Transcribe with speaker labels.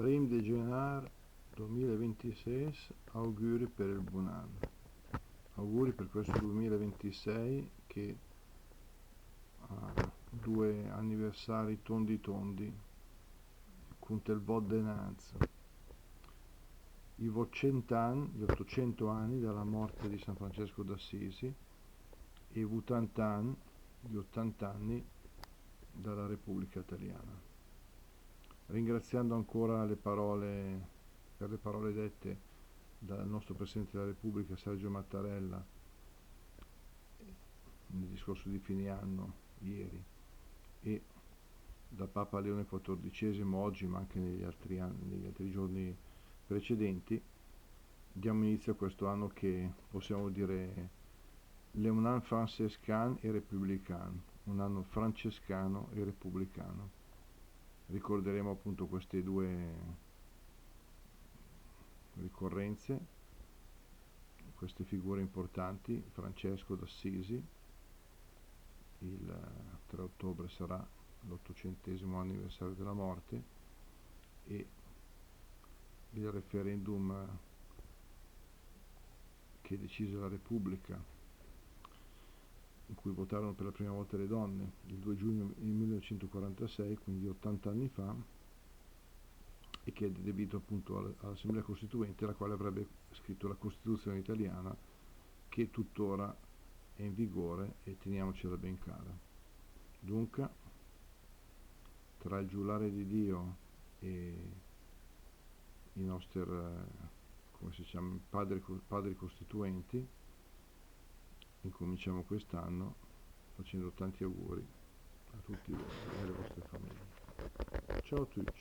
Speaker 1: Prim de Genar 2026, auguri per il buon anno. Auguri per questo 2026 che ha due anniversari tondi tondi, conta il vot denanza. I vo 100 anni, gli 800 anni dalla morte di San Francesco d'Assisi e i 80 anni, gli 80 anni dalla Repubblica Italiana. Ringraziando ancora per le parole dette dal nostro Presidente della Repubblica Sergio Mattarella nel discorso di fine anno ieri e da Papa Leone XIV oggi, ma anche negli altri giorni precedenti, diamo inizio a questo anno che possiamo dire un anno francescan e repubblicano, un anno francescano e repubblicano. Ricorderemo appunto queste due ricorrenze, queste figure importanti. Francesco d'Assisi, il 3 ottobre sarà l'800° anniversario della morte, e il referendum che decise la Repubblica, in cui votarono per la prima volta le donne, il 2 giugno 1946, quindi 80 anni fa, e che è dedito appunto all'Assemblea Costituente, la quale avrebbe scritto la Costituzione italiana, che tuttora è in vigore e teniamocela ben cara. Dunque, tra il giurare di Dio e i nostri, come si chiama, padri costituenti, incominciamo quest'anno facendo tanti auguri a tutti voi e alle vostre famiglie. Ciao a tutti.